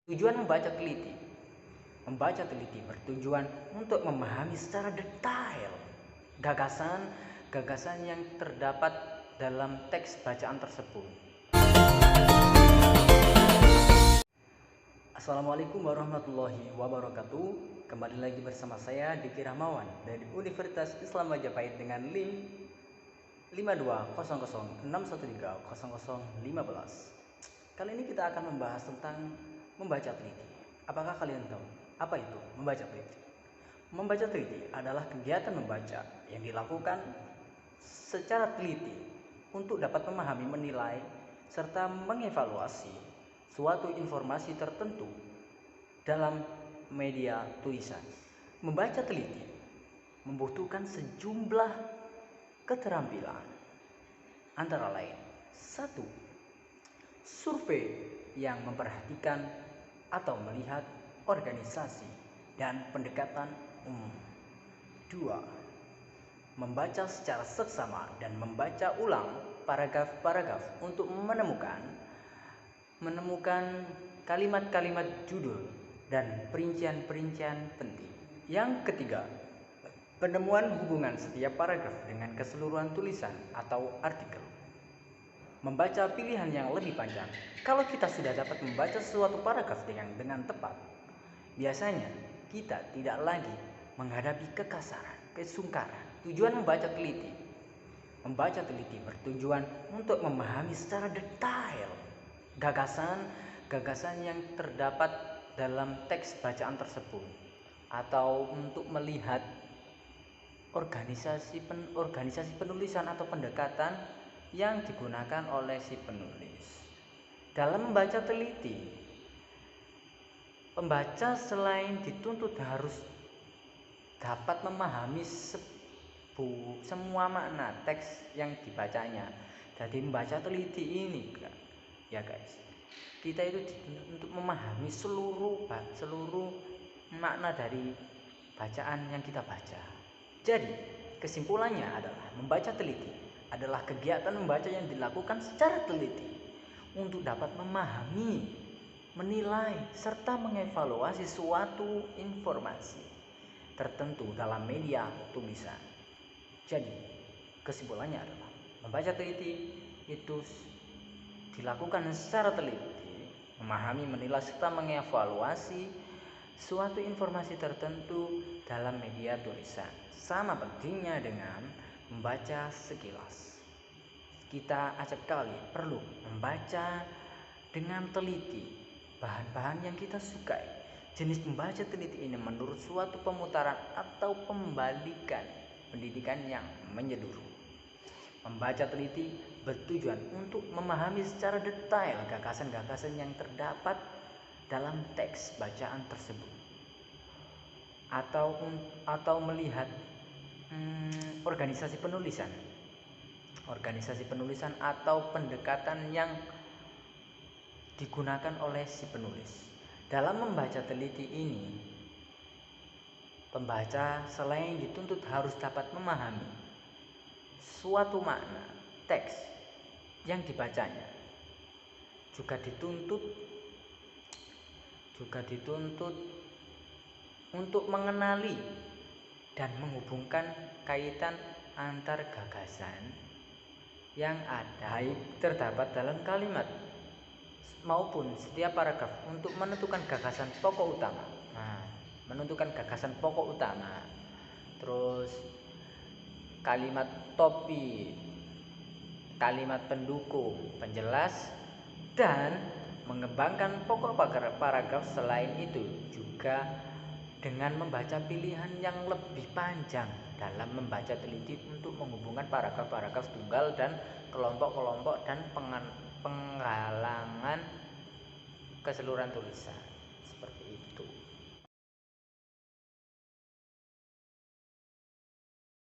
Tujuan membaca teliti. Membaca teliti bertujuan untuk memahami secara detail gagasan yang terdapat dalam teks bacaan tersebut. Assalamualaikum warahmatullahi wabarakatuh. Kembali lagi bersama saya Diki Rahmawan dari Universitas Islam Majapahit dengan NIM 520061300015. Kali ini kita akan membahas tentang membaca teliti. Apakah kalian tahu apa itu membaca teliti? Membaca teliti adalah kegiatan membaca yang dilakukan secara teliti untuk dapat memahami, menilai, serta mengevaluasi suatu informasi tertentu dalam media tulisan. Membaca teliti membutuhkan sejumlah keterampilan, antara lain: 1. Survei yang memperhatikan atau melihat organisasi dan pendekatan umum. 2. Membaca secara seksama dan membaca ulang paragraf-paragraf untuk menemukan kalimat-kalimat judul dan perincian-perincian penting. Yang ketiga, penemuan hubungan setiap paragraf dengan keseluruhan tulisan atau artikel. Membaca pilihan yang lebih panjang. Kalau kita sudah dapat membaca suatu paragraf dengan tepat, biasanya kita tidak lagi menghadapi kekasaran, kesungkaran. Tujuan membaca teliti. Membaca teliti bertujuan untuk memahami secara detail gagasan yang terdapat dalam teks bacaan tersebut, atau untuk melihat organisasi penulisan atau pendekatan yang digunakan oleh si penulis. Dalam membaca teliti, pembaca selain dituntut harus dapat memahami semua makna teks yang dibacanya. Jadi membaca teliti ini, ya guys, kita itu dituntut untuk memahami seluruh makna dari bacaan yang kita baca. Jadi kesimpulannya adalah membaca teliti adalah kegiatan membaca yang dilakukan secara teliti untuk dapat memahami, menilai, serta mengevaluasi suatu informasi tertentu dalam media tulisan. Jadi kesimpulannya adalah membaca teliti itu dilakukan secara teliti, memahami, menilai, serta mengevaluasi suatu informasi tertentu dalam media tulisan. Sama pentingnya dengan membaca sekilas. Kita acap kali perlu membaca dengan teliti bahan-bahan yang kita sukai. Jenis membaca teliti ini menurut suatu pemutaran atau pembalikan pendidikan yang menyeluruh. Membaca teliti bertujuan untuk memahami secara detail gagasan-gagasan yang terdapat dalam teks bacaan tersebut, atau melihat organisasi penulisan atau pendekatan yang digunakan oleh si penulis. Dalam membaca teliti ini, pembaca selain dituntut harus dapat memahami suatu makna teks yang dibacanya, juga dituntut untuk mengenali dan menghubungkan kaitan antar gagasan yang ada terdapat dalam kalimat maupun setiap paragraf untuk menentukan gagasan pokok utama. Terus kalimat topi, kalimat pendukung, penjelas, dan mengembangkan pokok paragraf. Selain itu juga dengan membaca pilihan yang lebih panjang dalam membaca teliti untuk menghubungkan paragraf-paragraf tunggal dan kelompok-kelompok dan penggalangan keseluruhan tulisan.